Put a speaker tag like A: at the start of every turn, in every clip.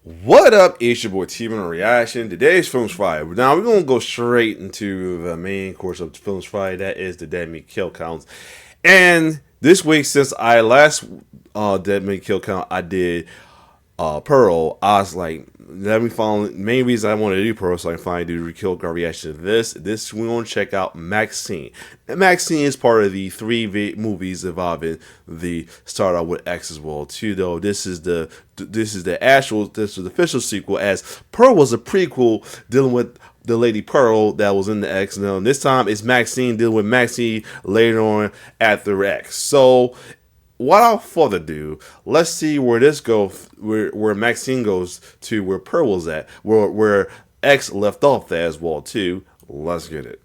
A: What up? It's your boy T-Man Reaction. Today's Films Friday. Now we're gonna go straight into the main course of Films Friday. That is the Dead Meat Kill Counts. And this week, since I last Dead Meat Kill Count, I did Pearl. I was like, let me find main reason I wanted to do Pearl, so I can finally do the Kill Count reaction to this. We want to check out MaXXXine. And MaXXXine is part of the three movies involving the start out with X as well too. Though this is the official sequel, as Pearl was a prequel dealing with the Lady Pearl that was in the X. Now this time it's MaXXXine dealing with MaXXXine later on after X. So without further ado, let's see where this goes, where MaXXXine goes to where Pearl was at, where X left off there as well too. Let's get it.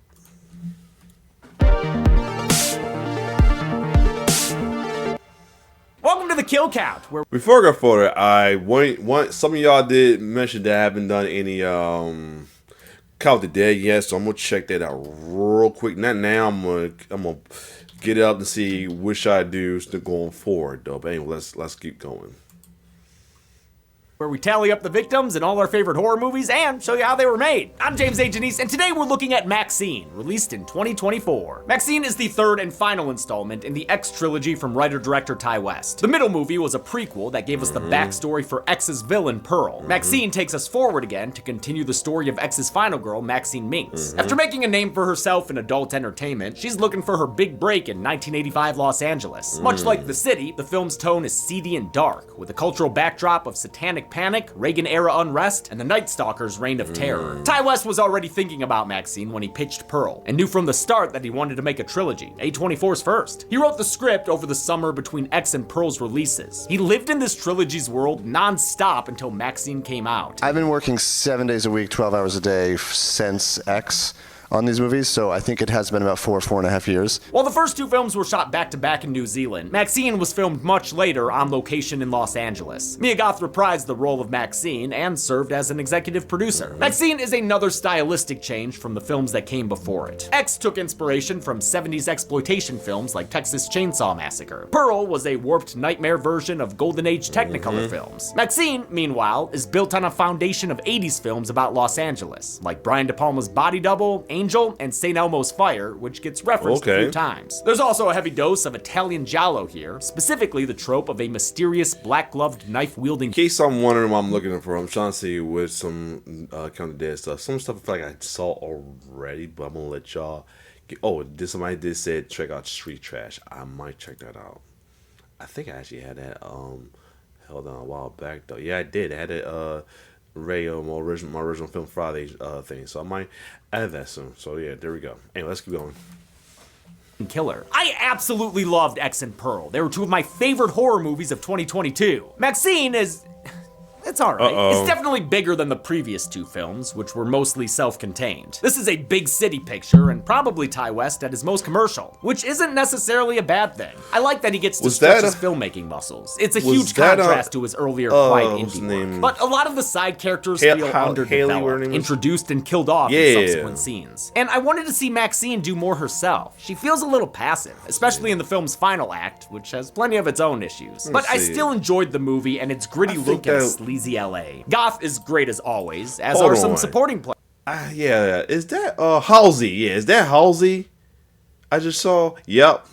B: Welcome to the Kill Count, where
A: before I go further, I want some of y'all did mention that I haven't done any Count the Dead yet, so I'm gonna check that out real quick. Not now. I'm gonna get it up and see which I do going forward though. But anyway, let's keep going.
B: where we tally up the victims in all our favorite horror movies and show you how they were made. I'm James A. Janice, and today we're looking at MaXXXine, released in 2024. MaXXXine is the third and final installment in the X trilogy from writer-director Ty West. The middle movie was a prequel that gave us the backstory for X's villain, Pearl. MaXXXine takes us forward again to continue the story of X's final girl, Maxine Minx. After making a name for herself in adult entertainment, she's looking for her big break in 1985 Los Angeles. Much like The City, the film's tone is seedy and dark, with a cultural backdrop of satanic panic, Reagan-era unrest, and the Night Stalker's reign of terror. Ty West was already thinking about MaXXXine when he pitched Pearl, and knew from the start that he wanted to make a trilogy, A24's first. He wrote the script over the summer between X and Pearl's releases. He lived in this trilogy's world non-stop until MaXXXine came out.
C: I've been working 7 days a week, 12 hours a day since X on these movies, so I think it has been about 4.5 years.
B: While the first two films were shot back-to-back in New Zealand, MaXXXine was filmed much later on location in Los Angeles. Mia Goth reprised the role of MaXXXine and served as an executive producer. MaXXXine is another stylistic change from the films that came before it. X took inspiration from 70s exploitation films like Texas Chainsaw Massacre. Pearl was a warped nightmare version of Golden Age Technicolor films. MaXXXine, meanwhile, is built on a foundation of 80s films about Los Angeles, like Brian De Palma's Body Double, Angel, and St. Elmo's Fire, which gets referenced a few times. There's also a heavy dose of Italian giallo here, specifically the trope of a mysterious black-gloved knife-wielding.
A: In case I'm wondering what I'm looking for, I'm trying to see with some Count the Dead stuff. Some stuff I feel like I saw already, but I'm gonna let y'all get. Oh, somebody did say check out Street Trash. I might check that out. I think I actually had that held on a while back though. Yeah, I did. I had it my original Film Friday thing, so I might add that soon. So yeah, there we go. Anyway, let's keep going.
B: Killer. I absolutely loved X and Pearl. They were two of my favorite horror movies of 2022. MaXXXine is... it's alright. It's definitely bigger than the previous two films, which were mostly self-contained. This is a big city picture, and probably Ty West at his most commercial, which isn't necessarily a bad thing. I like that he gets to stretch his filmmaking muscles. It's a huge contrast to his earlier quiet indie work. But a lot of the side characters feel underdeveloped, introduced and killed off in subsequent scenes. And I wanted to see MaXXXine do more herself. She feels a little passive, especially in the film's final act, which has plenty of its own issues. But I still enjoyed the movie and its gritty look and sleazy LA. Goth is great as always, as are some supporting players.
A: Yeah, is that Halsey? Yeah, is that Halsey? I just saw. Yep.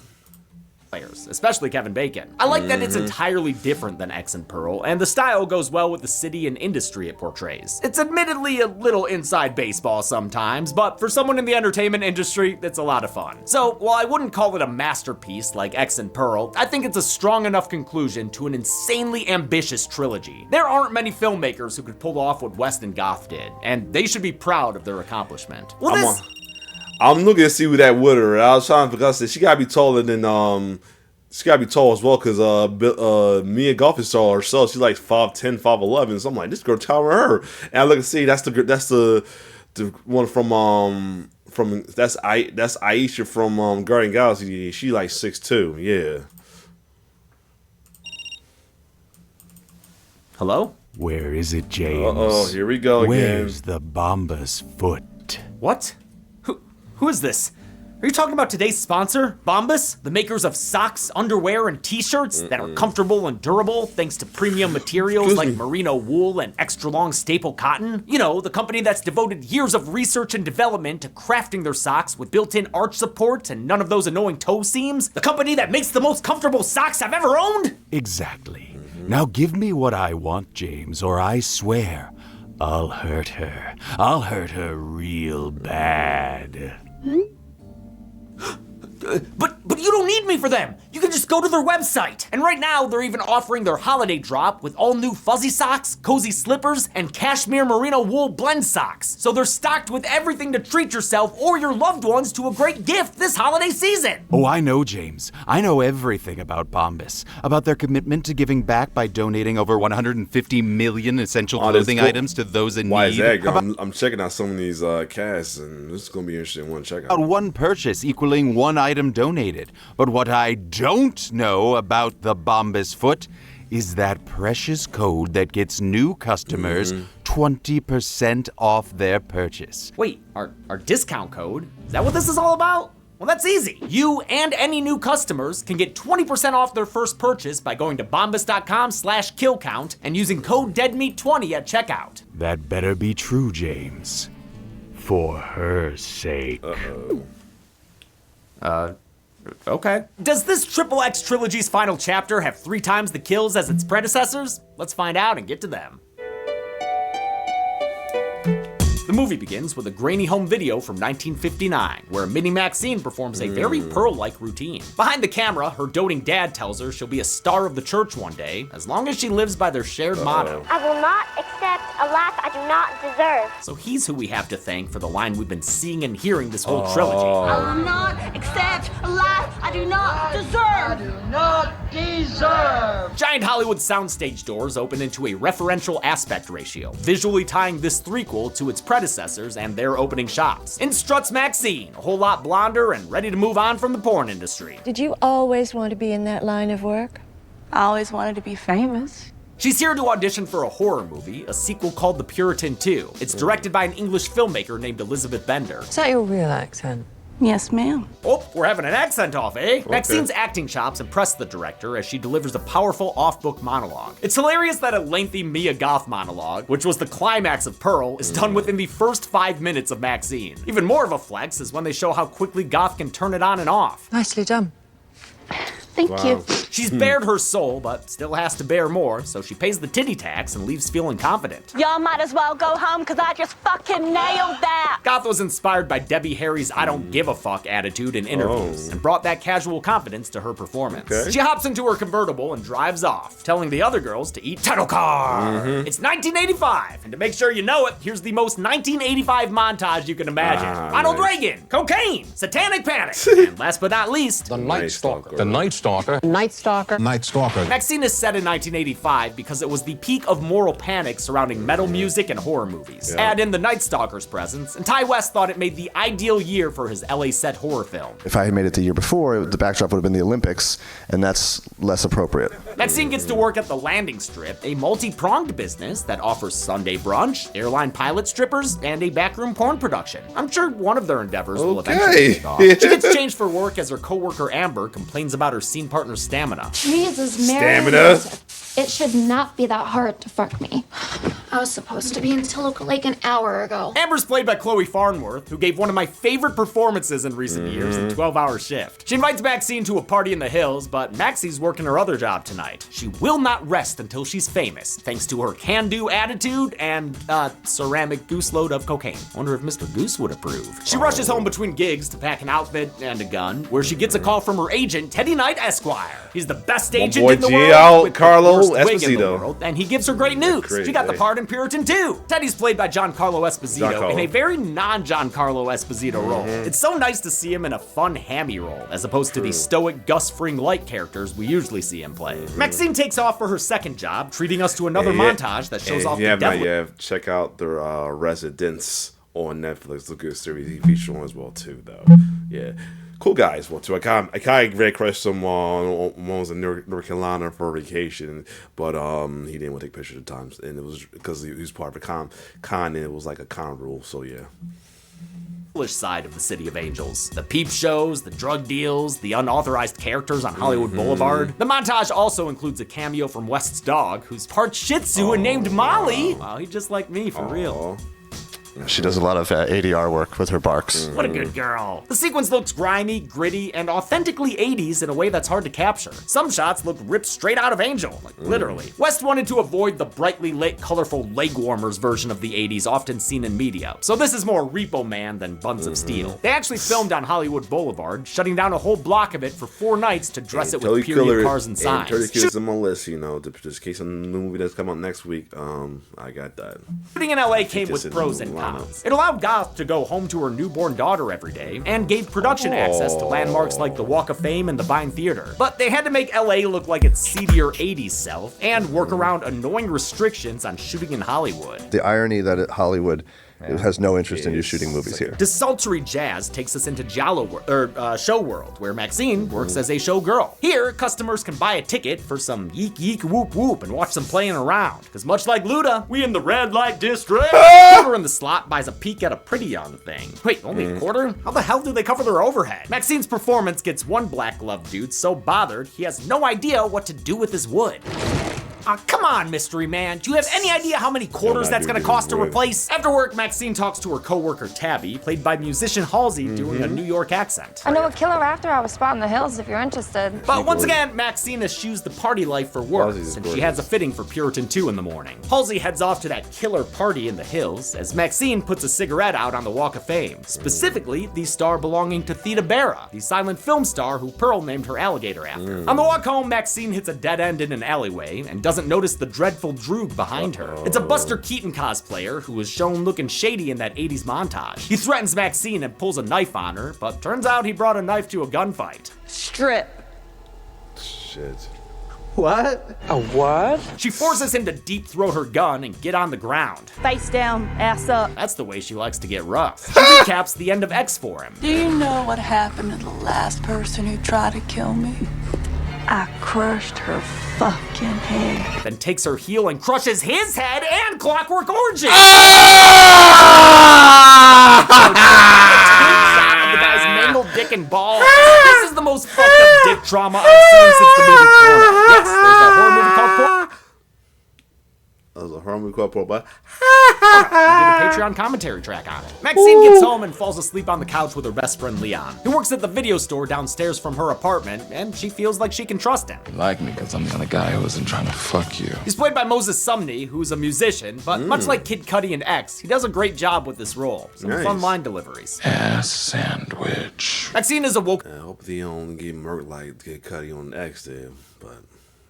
B: Especially Kevin Bacon. I like that it's entirely different than X and Pearl, and the style goes well with the city and industry it portrays. It's admittedly a little inside baseball sometimes, but for someone in the entertainment industry, it's a lot of fun. So, while I wouldn't call it a masterpiece like X and Pearl, I think it's a strong enough conclusion to an insanely ambitious trilogy. There aren't many filmmakers who could pull off what West and Goth did, and they should be proud of their accomplishment. Well,
A: I'm looking to see who that with her. I was trying to because she gotta be taller than she gotta be tall as well because Mia Goth is tall herself. She's like 5'10", 5'11". So I'm like, this girl taller than her. And I look and see that's the one from that's Aisha from Guardian Galaxy. She like 6'2". Yeah.
B: hello?
D: Where is it, James?
A: Uh-oh, here we go again.
D: Where's the Bomba's foot?
B: What? Who is this? Are you talking about today's sponsor, Bombas, the makers of socks, underwear, and t-shirts that are comfortable and durable thanks to premium materials like merino wool and extra-long staple cotton? You know, the company that's devoted years of research and development to crafting their socks with built-in arch support and none of those annoying toe seams? The company that makes the most comfortable socks I've ever owned?
D: Exactly. Now give me what I want, James, or I swear I'll hurt her. I'll hurt her real bad.
B: But you don't need me for them. You can just go to their website. And right now, they're even offering their holiday drop with all new fuzzy socks, cozy slippers, and cashmere merino wool blend socks. So they're stocked with everything to treat yourself or your loved ones to a great gift this holiday season.
D: Oh, I know, James. I know everything about Bombas, about their commitment to giving back by donating over 150 million essential clothing items to those in
A: Why
D: need.
A: is that? I'm checking out some of these casts, and this is going to be interesting one to check out.
D: About one purchase equaling one item donated. But what I don't know about the Bombas Foot is that precious code that gets new customers 20% off their purchase.
B: Wait, our discount code? Is that what this is all about? Well, that's easy. You and any new customers can get 20% off their first purchase by going to bombas.com/killcount and using code DEADMEAT20 at checkout.
D: That better be true, James. For her sake.
B: Okay. Does this XXX trilogy's final chapter have 3 times the kills as its predecessors? Let's find out and get to them. The movie begins with a grainy home video from 1959, where Minnie MaXXXine performs a very Pearl-like routine. Behind the camera, her doting dad tells her she'll be a star of the church one day, as long as she lives by their shared motto.
E: I will not accept a life I do not deserve.
B: So he's who we have to thank for the line we've been seeing and hearing this whole trilogy.
E: I will not accept a life I do not deserve.
B: Giant Hollywood soundstage doors open into a referential aspect ratio, visually tying this threequel to its predecessors and their opening shots. In struts MaXXXine, a whole lot blonder and ready to move on from the porn industry.
F: Did you always want to be in that line of work?
G: I always wanted to be famous.
B: She's here to audition for a horror movie, a sequel called The Puritan 2. It's directed by an English filmmaker named Elizabeth Bender.
F: Is that your real accent?
G: Yes, ma'am.
B: Oh, we're having an accent off, eh? MaXXXine's acting chops impress the director as she delivers a powerful off-book monologue. It's hilarious that a lengthy Mia Goth monologue, which was the climax of Pearl, is done within the first 5 minutes of MaXXXine. Even more of a flex is when they show how quickly Goth can turn it on and off.
F: Nicely done.
G: Thank you.
B: She's bared her soul, but still has to bear more, so she pays the titty tax and leaves feeling confident.
E: Y'all might as well go home because I just fucking nailed that.
B: Goth was inspired by Debbie Harry's I don't give a fuck attitude in interviews and brought that casual confidence to her performance.
A: Okay.
B: She hops into her convertible and drives off, telling the other girls to eat title car. It's 1985, and to make sure you know it, here's the most 1985 montage you can imagine. Ronald Reagan, cocaine, satanic panic, and last but not least,
H: The Night Stalker. The Night Stalker.
F: Night Stalker.
H: Night Stalker.
B: MaXXXine is set in 1985 because it was the peak of moral panic surrounding metal music and horror movies. Add in the Night Stalker's presence, and Ty West thought it made the ideal year for his LA set horror film.
C: If I had made it the year before, the backdrop would have been the Olympics, and that's less appropriate.
B: MaXXXine gets to work at the Landing Strip, a multi-pronged business that offers Sunday brunch, airline pilot strippers, and a backroom porn production. I'm sure one of their endeavors will eventually take off. She gets changed for work as her coworker Amber complains about her scene partner's stamina.
I: Jesus, Mary.
A: Stamina?
I: It should not be that hard to fuck me. I was supposed to be in Tillamook Lake an hour ago.
B: Amber's played by Chloe Farnworth, who gave one of my favorite performances in recent years, the 12-hour shift. She invites MaXXXine to a party in the hills, but Maxie's working her other job tonight. She will not rest until she's famous, thanks to her can-do attitude and, ceramic goose load of cocaine. Wonder if Mr. Goose would approve. She rushes home between gigs to pack an outfit and a gun, where she gets a call from her agent, Teddy Knight Esquire. He's the best agent
A: boy
B: in the
A: Giancarlo
B: world, with the worst wig in the
A: Esposito.
B: world, and he gives her great news.
A: Great,
B: She got the
A: eh?
B: part in Puritan 2. Teddy's played by Giancarlo Esposito
A: Giancarlo.
B: in a very non-Giancarlo Esposito role. It's so nice to see him in a fun hammy role, as opposed to the stoic Gus Fring light characters we usually see him play. MaXXXine takes off for her second job, treating us to another montage that shows off the devil.
A: Check out the Residents on Netflix. It's a good series he featured on as well too, though. Yeah. Cool guy as well too. I kind of red crushed him on one was in North Carolina for vacation, but he didn't want to take pictures at times, and it was because he was part of a con, and it was like a con rule. So yeah.
B: side of the City of Angels. The peep shows, the drug deals, the unauthorized characters on Hollywood Boulevard. The montage also includes a cameo from West's dog, who's part Shih Tzu and named Molly. Wow, he's just like me, for real.
C: She does a lot of ADR work with her barks.
B: What a good girl. The sequence looks grimy, gritty, and authentically 80s in a way that's hard to capture. Some shots look ripped straight out of Angel, like literally. West wanted to avoid the brightly lit, colorful leg warmers version of the 80s often seen in media, so this is more Repo Man than Buns of Steel. They actually filmed on Hollywood Boulevard, shutting down a whole block of it for 4 nights to dress it with period cars and signs.
A: Turkey Killers on my list, you know, just in case of the movie that's coming out next week. I got that.
B: Shooting in LA came with pros and cons. It allowed Goth to go home to her newborn daughter every day, and gave production access to landmarks like the Walk of Fame and the Vine Theater. But they had to make LA look like its seedier 80s self, and work around annoying restrictions on shooting in Hollywood.
C: The irony that Hollywood has no interest in you shooting movies here.
B: Desultory jazz takes us into Show World, where MaXXXine works as a showgirl. Here, customers can buy a ticket for some yeek yeek whoop whoop and watch them playing around. Because much like Luda, we in the red light district. Quarter in the slot buys a peek at a pretty young thing. Wait, only a quarter? How the hell do they cover their overhead? MaXXXine's performance gets one black glove dude so bothered he has no idea what to do with his wood. Come on, mystery man. Do you have any idea how many quarters that's gonna cost to replace? After work, MaXXXine talks to her co-worker Tabby, played by musician Halsey, doing a New York accent.
I: I know a killer after hours spot in the hills if you're interested.
B: But once again, MaXXXine eschews the party life for work, since she has a fitting for Puritan 2 in the morning. Halsey heads off to that killer party in the hills, as MaXXXine puts a cigarette out on the Walk of Fame. Specifically, the star belonging to Theda Bara, the silent film star who Pearl named her alligator after. On the walk home, MaXXXine hits a dead end in an alleyway, and doesn't notice the dreadful Droog behind her. It's a Buster Keaton cosplayer who was shown looking shady in that 80s montage. He threatens MaXXXine and pulls a knife on her, but turns out he brought a knife to a gunfight.
G: Strip.
A: Shit.
J: What? A what?
B: She forces him to deep throat her gun and get on the ground.
G: Face down, ass up.
B: That's the way she likes to get rough. She recaps the end of X for him.
G: Do you know what happened to the last person who tried to kill me? I crushed her fucking head.
B: Then takes her heel and crushes his head and Clockwork Orange. The guy's mangled dick and balls. This is the most fucked up dick trauma I've seen since the movie Porno. Yes, there's a horror movie called Porno.
A: There's a horror movie called Porno.
B: We did a Patreon commentary track on it. MaXXXine gets home and falls asleep on the couch with her best friend Leon, who works at the video store downstairs from her apartment, and she feels like she can trust him.
H: You like me because I'm the only guy who isn't trying to fuck you.
B: He's played by Moses Sumney, who's a musician, but much like Kid Cudi and X, he does a great job with this role. Some fun line deliveries.
H: Ass sandwich.
B: MaXXXine is awoke.
A: I hope they don't get murked like Kid Cudi on X there, but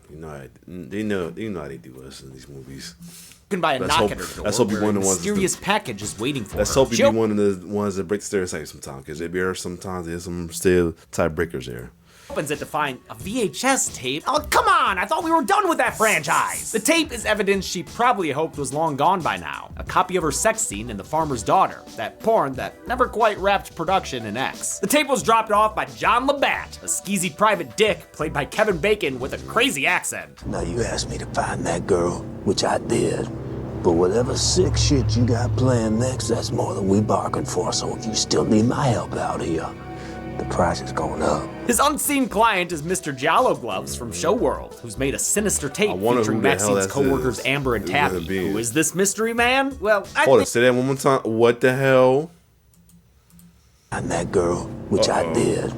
A: you know, they know how they do us in these movies.
B: By a knock at her door.
A: Let's hope you one of the ones.
B: Mysterious package is waiting for her.
A: Let's hope you be one of the ones that break the stereotypes sometimes, because sometimes there's some stereotype breakers there.
B: Opens it to find a VHS tape. Oh, come on! I thought we were done with that franchise! The tape is evidence she probably hoped was long gone by now. A copy of her sex scene in The Farmer's Daughter, that porn that never quite wrapped production in X. The tape was dropped off by John Labatt, a skeezy private dick played by Kevin Bacon with a crazy accent.
J: Now you asked me to find that girl, which I did. But whatever sick shit you got planned next, that's more than we bargained for. So if you still need my help out here, the price is going up.
B: His unseen client is Mr. Jalo Gloves from Show World, who's made a sinister tape featuring MaXXXine's co-workers Amber and Tabby. Who is this mystery man? Well,
A: Hold on, say that one more time. What the hell?
J: And that girl, which I did.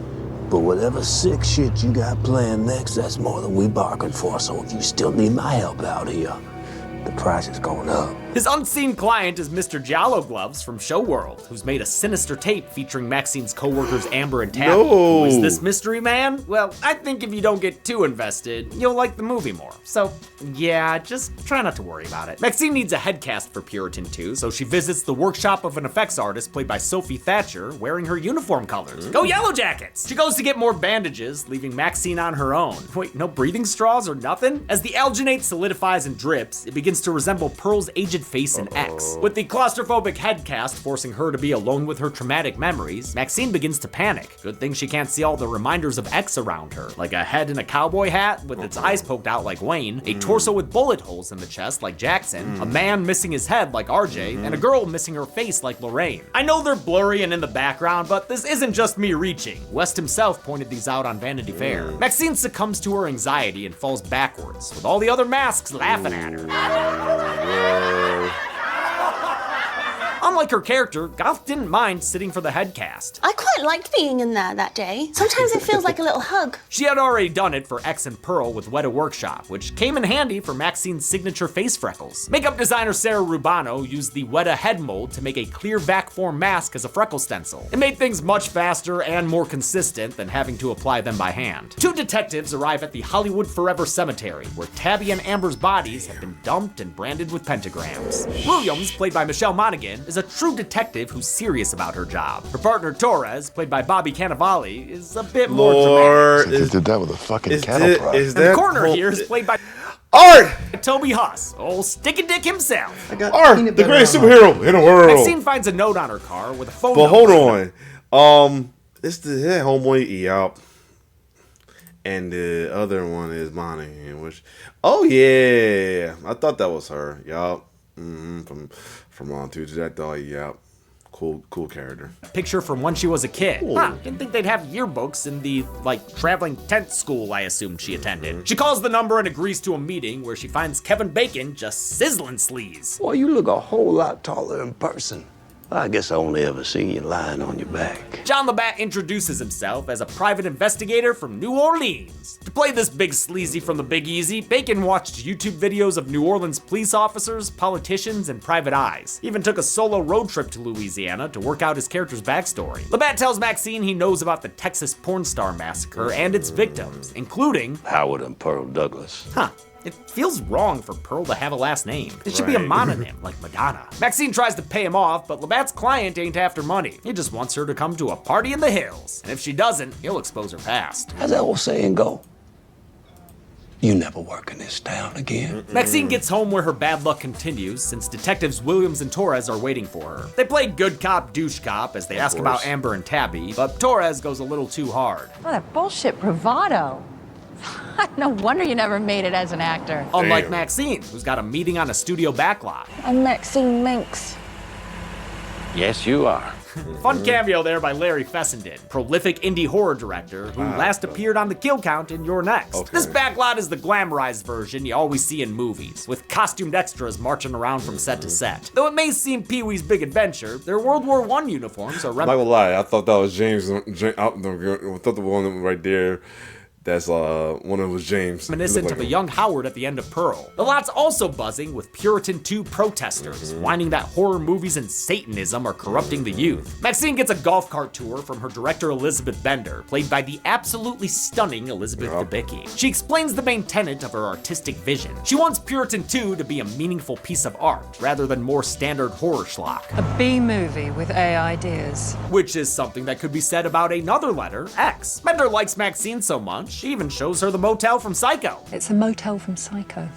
J: But whatever sick shit you got planned next, that's more than we bargained for. So if you still need my help out here, the price is going up.
B: His unseen client is Mr. Jalo Gloves from Show World, who's made a sinister tape featuring MaXXXine's co-workers Amber and Tabby. Who is this mystery man? Well, I think if you don't get too invested, you'll like the movie more. So, yeah, just try not to worry about it. MaXXXine needs a head cast for Puritan 2, so she visits the workshop of an effects artist played by Sophie Thatcher, wearing her uniform colors. Go Yellow Jackets! She goes to get more bandages, leaving MaXXXine on her own. Wait, no breathing straws or nothing? As the alginate solidifies and drips, it begins begins to resemble Pearl's aged face in X. With the claustrophobic head cast forcing her to be alone with her traumatic memories, MaXXXine begins to panic. Good thing she can't see all the reminders of X around her, like a head in a cowboy hat with its eyes poked out like Wayne, a torso with bullet holes in the chest like Jackson, a man missing his head like RJ, and a girl missing her face like Lorraine. I know they're blurry and in the background, but this isn't just me reaching. West himself pointed these out on Vanity Fair. MaXXXine succumbs to her anxiety and falls backwards, with all the other masks laughing at her. Unlike her character, Goth didn't mind sitting for the head cast.
E: I quite liked being in there that day. Sometimes it feels like a little hug.
B: She had already done it for X and Pearl with Weta Workshop, which came in handy for MaXXXine's signature face freckles. Makeup designer Sarah Rubano used the Weta head mold to make a clear vac form mask as a freckle stencil. It made things much faster and more consistent than having to apply them by hand. Two detectives arrive at the Hollywood Forever Cemetery, where Tabby and Amber's bodies have been dumped and branded with pentagrams. Williams, played by Michelle Monaghan, is a true detective who's serious about her job. Her partner Torres, played by Bobby Cannavale, is a bit more dramatic.
C: They did that with a fucking cattle prod.
B: And the coroner here is played by
A: Art!
B: Toby Huss, old sticky dick himself.
A: Art, the greatest superhero in the world.
B: MaXXXine finds a note on her car with a phone
A: But
B: number.
A: hold on. It's the homeboy Eop. And the other one is Monaghan, which yeah. I thought that was her. Yup. From on Tuesday, I thought, yeah, cool character.
B: Picture from when she was a kid. Didn't think they'd have yearbooks in the, traveling tent school I assumed she attended. She calls the number and agrees to a meeting where she finds Kevin Bacon just sizzling sleaze.
J: Boy, you look a whole lot taller in person. I guess I only ever seen you lying on your back.
B: John LaBatte introduces himself as a private investigator from New Orleans. To play this big sleazy from the Big Easy, Bacon watched YouTube videos of New Orleans police officers, politicians, and private eyes. He even took a solo road trip to Louisiana to work out his character's backstory. LaBatte tells MaXXXine he knows about the Texas porn star massacre and its victims, including
J: Howard and Pearl Douglas.
B: It feels wrong for Pearl to have a last name. It should be a mononym, like Madonna. MaXXXine tries to pay him off, but Labatte's client ain't after money. He just wants her to come to a party in the hills. And if she doesn't, he'll expose her past.
J: How's that old saying go? You never work in this town again.
B: MaXXXine gets home where her bad luck continues, since detectives Williams and Torres are waiting for her. They play good cop, douche cop as they ask about Amber and Tabby, but Torres goes a little too hard.
F: Oh, that bullshit bravado. No wonder you never made it as an actor.
B: Unlike MaXXXine, who's got a meeting on a studio backlot.
F: I'm Maxine Minx.
J: Yes, you are.
B: Fun cameo there by Larry Fessenden, prolific indie horror director who last appeared on The Kill Count in You're Next. This backlot is the glamorized version you always see in movies, with costumed extras marching around from set to set. Though it may seem Pee-wee's Big Adventure, their World War I uniforms are
A: I'm not gonna lie, I thought that was James. I thought the one right there. That's one of was James.
B: Reminiscent of a young Howard at the end of Pearl. The lot's also buzzing with Puritan 2 protesters, whining that horror movies and Satanism are corrupting the youth. MaXXXine gets a golf cart tour from her director Elizabeth Bender, played by the absolutely stunning Elizabeth Debicki. She explains the main tenet of her artistic vision. She wants Puritan 2 to be a meaningful piece of art, rather than more standard horror schlock.
F: A B movie with A ideas.
B: Which is something that could be said about another letter, X. Bender likes MaXXXine so much, she even shows her the motel from Psycho.
F: It's a motel from Psycho.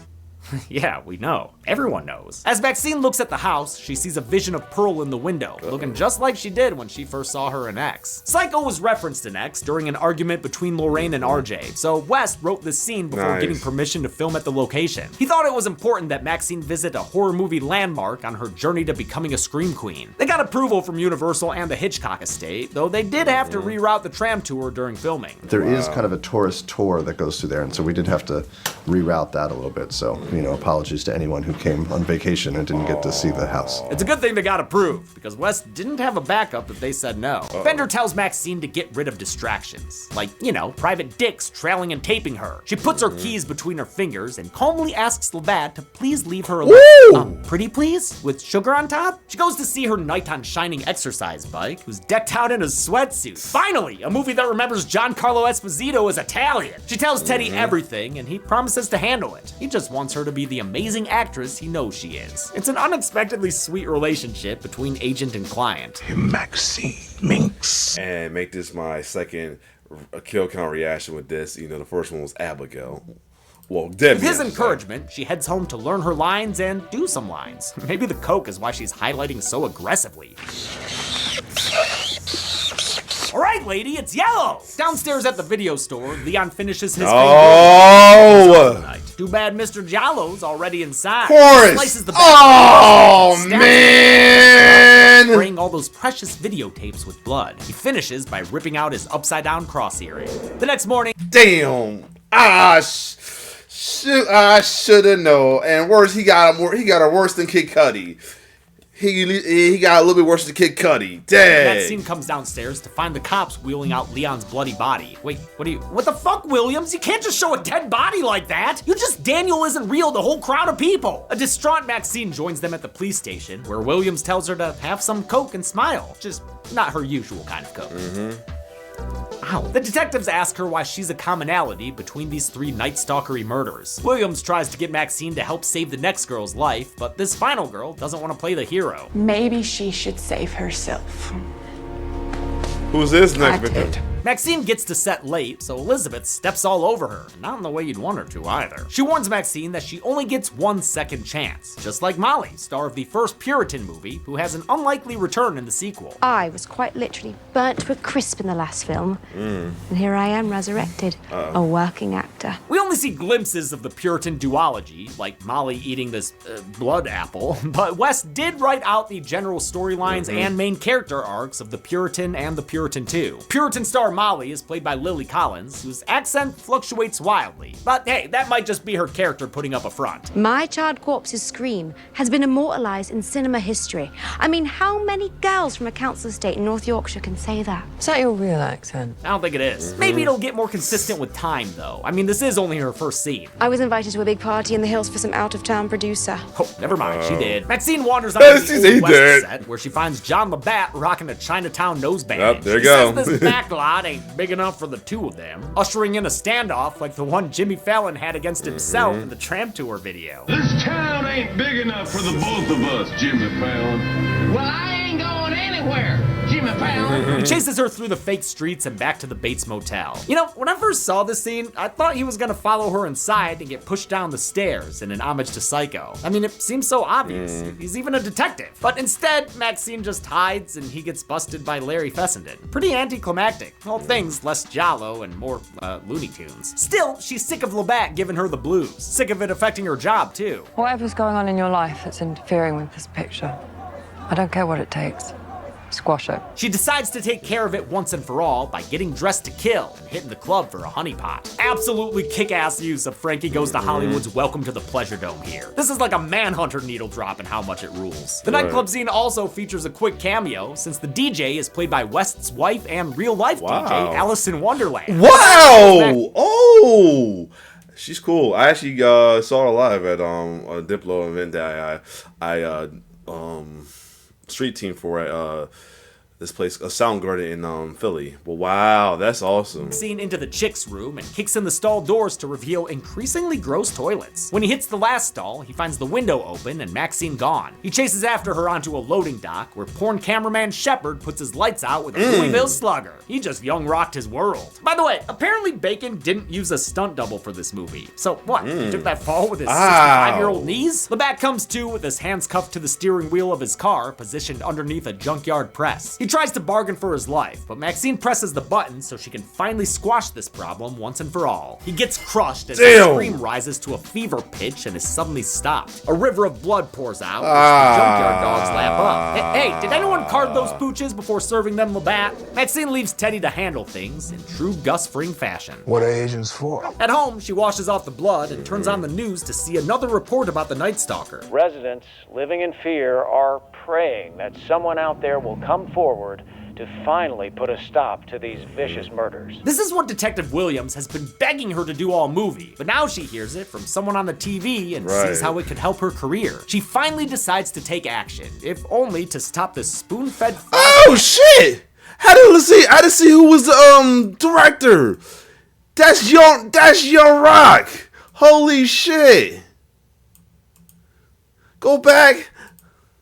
B: Yeah, we know. Everyone knows. As MaXXXine looks at the house, she sees a vision of Pearl in the window, looking just like she did when she first saw her in X. Psycho was referenced in X during an argument between Lorraine and RJ, so West wrote this scene before getting permission to film at the location. He thought it was important that MaXXXine visit a horror movie landmark on her journey to becoming a scream queen. They got approval from Universal and the Hitchcock estate, though they did have to reroute the tram tour during filming.
C: There is kind of a tourist tour that goes through there, and so we did have to reroute that a little bit, so apologies to anyone who came on vacation and didn't get to see the house.
B: It's a good thing they got approved, because West didn't have a backup if they said no. Bender tells MaXXXine to get rid of distractions, like, private dicks trailing and taping her. She puts her keys between her fingers and calmly asks Labatte to please leave her alone. Pretty please? With sugar on top? She goes to see her knight on shining exercise bike, who's decked out in a sweatsuit. Finally, a movie that remembers Giancarlo Esposito as Italian. She tells Teddy everything, and he promises to handle it. He just wants her to be the amazing actress he knows she is. It's an unexpectedly sweet relationship between agent and client.
H: Maxine Minx.
A: And make this my second kill count reaction with this. The first one was Abigail. Well, Debbie.
B: With his encouragement, she heads home to learn her lines and do some lines. Maybe the coke is why she's highlighting so aggressively. All right, lady, it's yellow. Downstairs at the video store, Leon finishes his
A: Oh!
B: Too bad Mr. Jalo's already inside.
A: Forrest!
B: Slices the
A: Oh, man!
B: Spraying all those precious videotapes with blood. He finishes by ripping out his upside-down cross earring. The next morning,
A: damn! I should have known. And worse, he got a worse than Kid Cudi. He got a little bit worse than Kid Cudi. Dang.
B: MaXXXine comes downstairs to find the cops wheeling out Leon's bloody body. Wait, what the fuck, Williams? You can't just show a dead body like that. You just Daniel isn't real to a whole crowd of people. A distraught MaXXXine joins them at the police station, where Williams tells her to have some coke and smile. Just not her usual kind of coke. Ow. The detectives ask her why she's a commonality between these three Night Stalker-y murders. Williams tries to get MaXXXine to help save the next girl's life, but this final girl doesn't want to play the hero.
G: Maybe she should save herself.
A: Who's this next victim?
B: MaXXXine gets to set late, so Elizabeth steps all over her, and not in the way you'd want her to either. She warns MaXXXine that she only gets one second chance, just like Molly, star of the first Puritan movie, who has an unlikely return in the sequel.
K: I was quite literally burnt to a crisp in the last film, and here I am resurrected, a working actor.
B: We only see glimpses of the Puritan duology, like Molly eating this blood apple, but West did write out the general storylines and main character arcs of the Puritan and the Puritan 2. Puritan star Molly is played by Lily Collins, whose accent fluctuates wildly. But hey, that might just be her character putting up a front.
K: My child corpse's scream has been immortalized in cinema history. I mean, how many girls from a council estate in North Yorkshire can say that?
L: Is that your real accent?
B: I don't think it is. Maybe it'll get more consistent with time, though. I mean, this is only her first scene.
K: I was invited to a big party in the hills for some out-of-town producer.
B: Oh, never mind, she did. MaXXXine wanders on the Old West set, where she finds John Labatt rocking a Chinatown nose bandage.
A: There you go.
B: Says this back lot ain't big enough for the two of them, ushering in a standoff like the one Jimmy Fallon had against himself in the Tram Tour video.
M: This town ain't big enough for the both of us, Jimmy Fallon. Well, I ain't going anywhere, Jimmy Fallon.
B: He chases her through the fake streets and back to the Bates Motel. You know, when I first saw this scene, I thought he was gonna follow her inside and get pushed down the stairs in an homage to Psycho. I mean, it seems so obvious. He's even a detective. But instead, MaXXXine just hides and he gets busted by Larry Fessenden. Pretty anticlimactic. All things less Jalo and more Looney Tunes. Still, she's sick of Labatt giving her the blues. Sick of it affecting her job, too.
L: Whatever's going on in your life that's interfering with this picture, I don't care what it takes. Squash it.
B: She decides to take care of it once and for all by getting dressed to kill and hitting the club for a honeypot. Absolutely kick-ass use of Frankie Goes to Hollywood's Welcome to the Pleasure Dome here. This is like a Manhunter needle drop in how much it rules. The nightclub scene also features a quick cameo, since the DJ is played by West's wife and real-life DJ, Alice in Wonderland.
A: Wow! Oh! She's cool. I actually saw her live at a Diplo event that I street team for at this place, a Soundgarden in Philly. Well, wow, that's awesome.
B: Scene into the chicks' room and kicks in the stall doors to reveal increasingly gross toilets. When he hits the last stall, he finds the window open and MaXXXine gone. He chases after her onto a loading dock where porn cameraman Shepard puts his lights out with a Louisville slugger. He just young rocked his world. By the way, apparently Bacon didn't use a stunt double for this movie. So what, he took that fall with his 65-year-old knees? Labatt comes to with his hands cuffed to the steering wheel of his car, positioned underneath a junkyard press. He tries to bargain for his life, but MaXXXine presses the button so she can finally squash this problem once and for all. He gets crushed as his scream rises to a fever pitch and is suddenly stopped. A river of blood pours out, which the junkyard dogs lap up. Hey, did anyone card those pooches before serving them Labatt? MaXXXine leaves Teddy to handle things in true Gus Fring fashion.
J: What are agents for?
B: At home, she washes off the blood and turns on the news to see another report about the Night Stalker.
N: Residents living in fear are praying that someone out there will come forward to finally put a stop to these vicious murders.
B: This is what Detective Williams has been begging her to do all movie, but now she hears it from someone on the TV and sees how it could help her career. She finally decides to take action, if only to stop this spoon-fed.
A: Oh shit! I didn't see who was the director. That's Young Rock. Holy shit! Go back.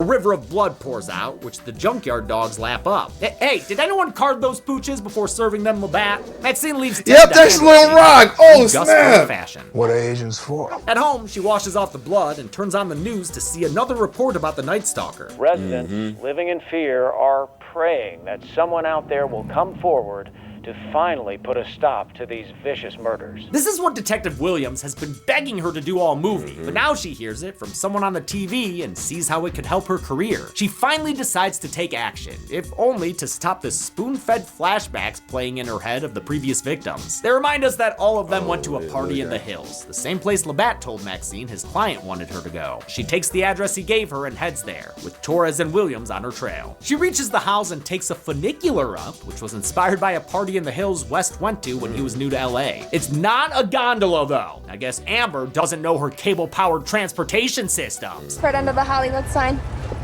B: A river of blood pours out, which the junkyard dogs lap up. Hey, did anyone card those pooches before serving them Labatt? Maxine leaves.
A: Yep, that's Little Rock. Oh, snap.
B: Fashion.
H: What are Asians for?
B: At home, she washes off the blood and turns on the news to see another report about the Night Stalker.
N: Residents living in fear are praying that someone out there will come forward to finally put a stop to these vicious murders.
B: This is what Detective Williams has been begging her to do all movie, but now she hears it from someone on the TV and sees how it could help her career. She finally decides to take action, if only to stop the spoon-fed flashbacks playing in her head of the previous victims. They remind us that all of them went to a party in the hills, the same place Labatt told Maxine his client wanted her to go. She takes the address he gave her and heads there, with Torres and Williams on her trail. She reaches the house and takes a funicular up, which was inspired by a party in the hills West went to when he was new to LA. It's not a gondola though. I guess Amber doesn't know her cable-powered transportation systems.
O: Right under the Hollywood sign.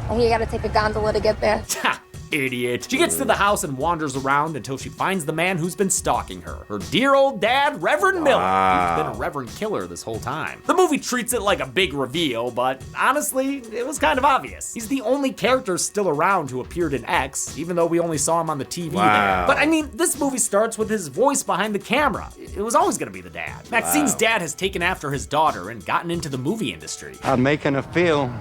O: And you gotta take a gondola to get there.
B: Ha! Idiot. She gets to the house and wanders around until she finds the man who's been stalking her. Her dear old dad, Reverend Miller. He's been a reverend killer this whole time. The movie treats it like a big reveal, but honestly, it was kind of obvious. He's the only character still around who appeared in X, even though we only saw him on the TV there. But I mean, this movie starts with his voice behind the camera. It was always gonna be the dad. Maxine's dad has taken after his daughter and gotten into the movie industry.
P: I'm making a film.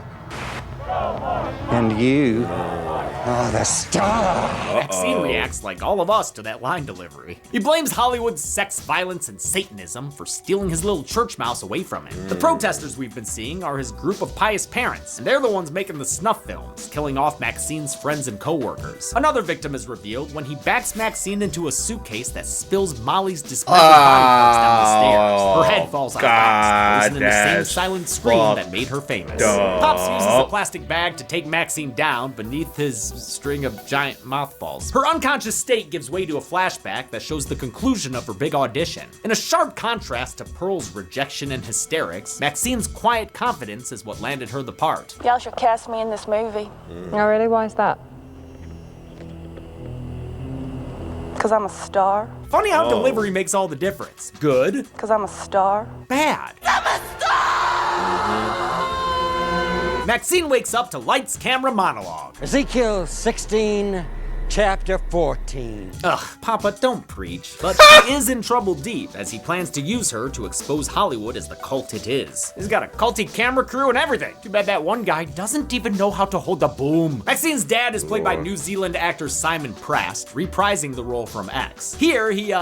P: And you are the star.
B: Maxine reacts like all of us to that line delivery. He blames Hollywood's sex, violence, and Satanism for stealing his little church mouse away from him. The protesters we've been seeing are his group of pious parents, and they're the ones making the snuff films, killing off Maxine's friends and co-workers. Another victim is revealed when he backs Maxine into a suitcase that spills Molly's dismembered body parts down the stairs. Her head falls out fast, listening to the same silent scream that made her famous. Pops uses a plastic bag to take Maxine down beneath his string of giant mothballs. Her unconscious state gives way to a flashback that shows the conclusion of her big audition. In a sharp contrast to Pearl's rejection and hysterics, Maxine's quiet confidence is what landed her the part.
O: Y'all should cast me in this movie.
L: Oh, really? Why is that?
O: Because I'm a star.
B: Funny how delivery makes all the difference. Good.
O: Because I'm a star.
B: Bad. I'm a star! Maxine wakes up to lights, camera, monologue.
Q: Ezekiel 16, chapter 14.
B: Ugh, Papa, don't preach. But he is in trouble deep, as he plans to use her to expose Hollywood as the cult it is. He's got a culty camera crew and everything. Too bad that one guy doesn't even know how to hold a boom. Maxine's dad is played by New Zealand actor Simon Prast, reprising the role from X. Here, he,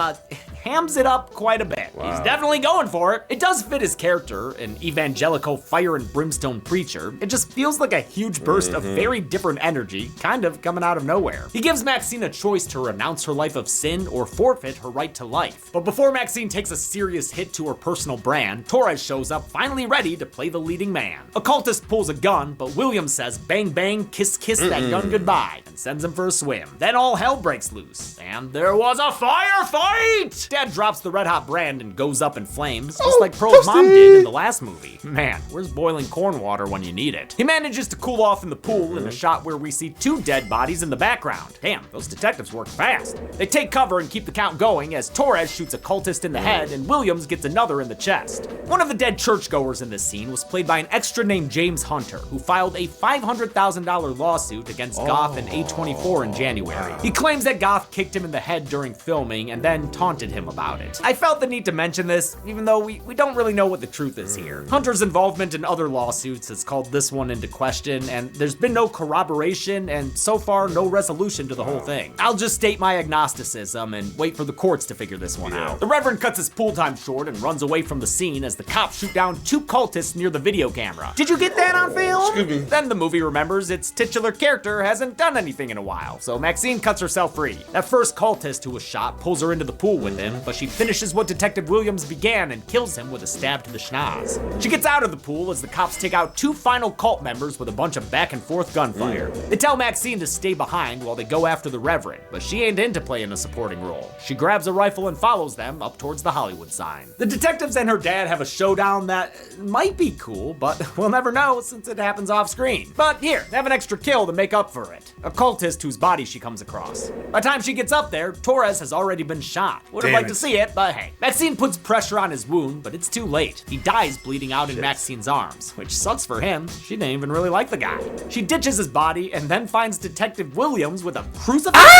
B: hams it up quite a bit. He's definitely going for it. It does fit his character, an evangelical fire and brimstone preacher. It just feels like a huge burst of very different energy, kind of coming out of nowhere. He gives Maxine a choice to renounce her life of sin or forfeit her right to life. But before Maxine takes a serious hit to her personal brand, Torres shows up finally ready to play the leading man. A cultist pulls a gun, but Williams says bang bang, kiss kiss that gun goodbye, and sends him for a swim. Then all hell breaks loose, and there was a firefight! Dad drops the red hot brand and goes up in flames, just like Pearl's mom did in the last movie. Man, where's boiling corn water when you need it? He manages to cool off in the pool in a shot where we see two dead bodies in the background. Damn, those detectives work fast. They take cover and keep the count going as Torres shoots a cultist in the head and Williams gets another in the chest. One of the dead churchgoers in this scene was played by an extra named James Hunter, who filed a $500,000 lawsuit against Goth and A24 in January. He claims that Goth kicked him in the head during filming and then taunted him about it. I felt the need to mention this, even though we don't really know what the truth is here. Hunter's involvement in other lawsuits has called this one into question, and there's been no corroboration and so far no resolution to the whole thing. I'll just state my agnosticism and wait for the courts to figure this one out. The Reverend cuts his pool time short and runs away from the scene as the cops shoot down two cultists near the video camera. Did you get that on film? Then the movie remembers its titular character hasn't done anything in a while, so Maxine cuts herself free. That first cultist who was shot pulls her into the pool with him, but she finishes what Detective Williams began and kills him with a stab to the schnoz. She gets out of the pool as the cops take out two final cult members with a bunch of back and forth gunfire. They tell Maxine to stay behind while they go after the Reverend, but she ain't into playing a supporting role. She grabs a rifle and follows them up towards the Hollywood sign. The detectives and her dad have a showdown that might be cool, but we'll never know since it happens off screen. But here, have an extra kill to make up for it. A cultist whose body she comes across. By the time she gets up there, Torres has already been shot. Would have like to see it, but hey. MaXXXine puts pressure on his wound, but it's too late. He dies bleeding out in MaXXXine's arms, which sucks for him. She didn't even really like the guy. She ditches his body and then finds Detective Williams with a crucifix. She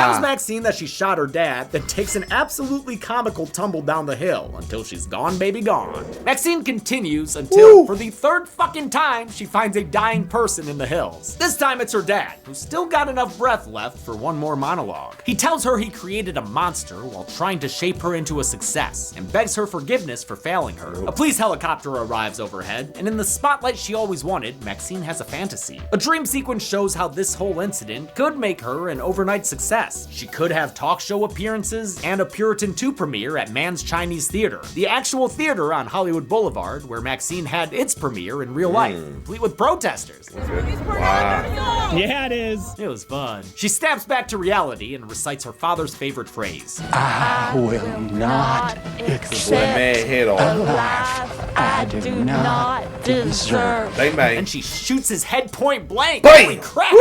B: tells MaXXXine that she shot her dad, then takes an absolutely comical tumble down the hill until she's gone, baby, gone. MaXXXine continues until, for the third fucking time, she finds a dying person in the hills. This time it's her dad, who's still got enough breath left for one more monologue. He tells her he created a monster while trying to shape her into a success, and begs her forgiveness for failing her. A police helicopter arrives overhead, and in the spotlight she always wanted, MaXXXine has a fantasy. A dream sequence shows how this whole incident could make her an overnight success. She could have talk show appearances and a Puritan 2 premiere at Mann's Chinese Theater, the actual theater on Hollywood Boulevard where MaXXXine had its premiere in real life, complete with protesters.
A: Wow.
B: Yeah, it is. It was fun. She snaps back to reality and recites her father's favorite phrase.
P: I will not accept a life I do not deserve.
A: Bang, bang.
B: And she shoots his head point blank.
A: Bang.
B: Holy crap!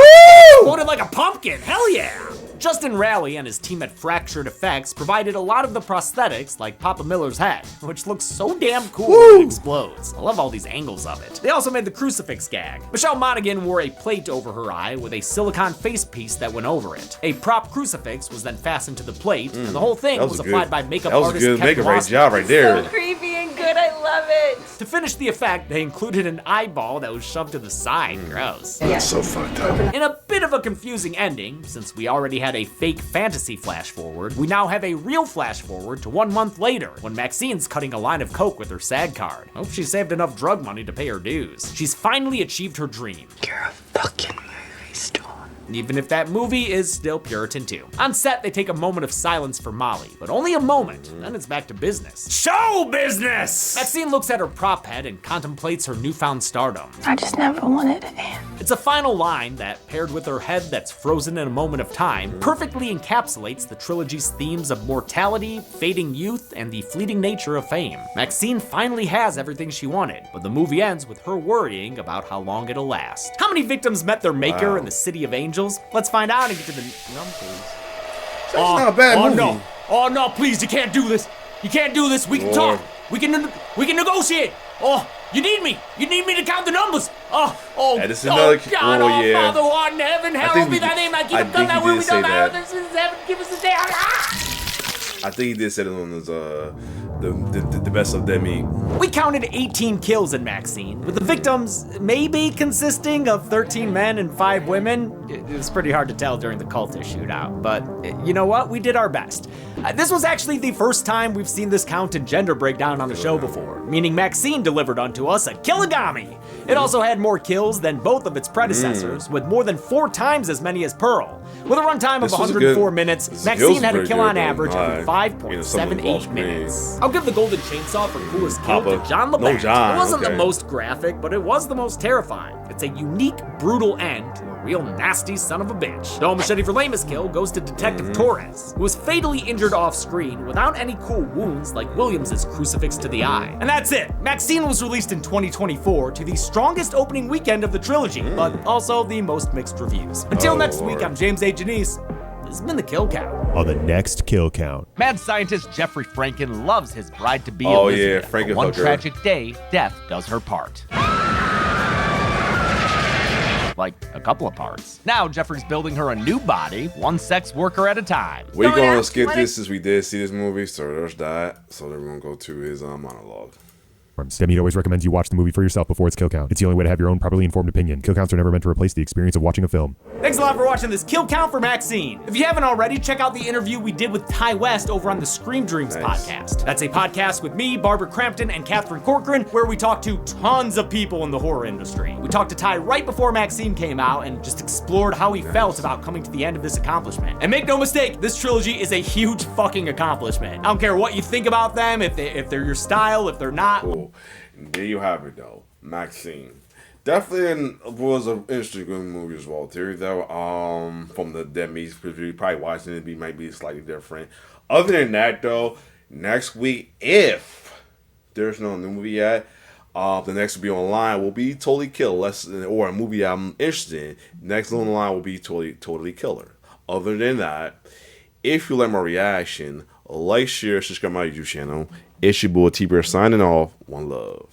B: Exploded like a pumpkin. Hell yeah! Justin Raleigh and his team at Fractured Effects provided a lot of the prosthetics, like Papa Miller's head, which looks so damn cool when it explodes. I love all these angles of it. They also made the crucifix gag. Michelle Monaghan wore a plate over her eye with a silicone face piece that went over it. A prop crucifix was then fastened to the plate, and the whole thing was applied by makeup artist Kevin
A: That was a good makeup
B: Rossman.
A: job right there.
O: So creepy and good. I love it.
B: To finish the effect, they included an eyeball that was shoved to the side. Gross.
C: That's so fucked up.
B: In a bit of a confusing ending, since we already had a fake fantasy flash forward, we now have a real flash forward to 1 month later, when MaXXXine's cutting a line of coke with her SAG card. Hope she saved enough drug money to pay her dues. She's finally achieved her dream.
G: You're a fucking movie star.
B: Even if that movie is still Puritan 2. On set, they take a moment of silence for Molly, but only a moment, then it's back to business. Show business! MaXXXine looks at her prop head and contemplates her newfound stardom.
G: I just never wanted to end.
B: It's a final line that, paired with her head that's frozen in a moment of time, perfectly encapsulates the trilogy's themes of mortality, fading youth, and the fleeting nature of fame. MaXXXine finally has everything she wanted, but the movie ends with her worrying about how long it'll last. How many victims met their maker in the City of Angels? Let's find out and get to the numbers.
A: That's not a bad movie.
B: No. Oh no, please, you can't do this. You can't do this. We can talk. We can negotiate. Oh, you need me. You need me to count the numbers.
A: Yeah, this is another,
B: God, Father, who art in heaven, hallowed be thy name. I keep
A: I
B: them
A: think
B: that
A: he
B: where
A: did
B: we
A: say
B: don't know.
A: that.
B: This is heaven. Give us a day.
A: I think he did say it on his the best of them eat.
B: We counted 18 kills in MaXXXine, with the victims maybe consisting of 13 men and 5 women. It was pretty hard to tell during the cultist shootout, but you know what? We did our best. This was actually the first time we've seen this count and gender breakdown on the show before, meaning MaXXXine delivered unto us a killigami. It also had more kills than both of its predecessors, with more than 4 times as many as Pearl. With a runtime of 104 minutes, MaXXXine had a kill on average every 5.78 minutes. I'll give the Golden Chainsaw for coolest kill to John LeBat. It wasn't the most graphic, but it was the most terrifying. It's a unique, brutal end to a real nasty son of a bitch. The machete for lamest kill goes to Detective Torres, who was fatally injured off screen without any cool wounds like Williams' crucifix to the eye. And that's it. MaXXXine was released in 2024 to the strongest opening weekend of the trilogy, but also the most mixed reviews. Until next week, I'm James A. Janice. This has been the Kill Count.
R: On the next Kill Count.
B: Mad scientist Jeffrey Franken loves his bride-to-be
A: Oh,
B: Elizabeth.
A: yeah, Franken
B: But one
A: hooker.
B: tragic day, death does her part. Like a couple of parts. Now Jeffrey's building her a new body, one sex worker at a time.
A: We're gonna skip this since we did see this movie, so there's that. So then we're gonna go to his monologue.
R: STEMmeat always recommends you watch the movie for yourself before its Kill Count. It's the only way to have your own properly informed opinion. Kill Counts are never meant to replace the experience of watching a film.
B: Thanks a lot for watching this Kill Count for MaXXXine. If you haven't already, check out the interview we did with Ty West over on the Scream Dreams podcast. That's a podcast with me, Barbara Crampton, and Catherine Corcoran, where we talk to tons of people in the horror industry. We talked to Ty right before MaXXXine came out and just explored how he felt about coming to the end of this accomplishment. And make no mistake, this trilogy is a huge fucking accomplishment. I don't care what you think about them, if they're your style, if they're not.
A: Cool. There you have it, though. MaXXXine. Definitely was an interesting movie as well, too, though. From the Dead Meats, probably watching it might be slightly different. Other than that, though, next week, if there's no new movie yet, the next will be online will be Totally Kill, or a movie I'm interested in. Next on the line will be Totally Killer. Other than that, If you like my reaction, like, share, subscribe to my YouTube channel. It's your boy T-Bear signing off. One love.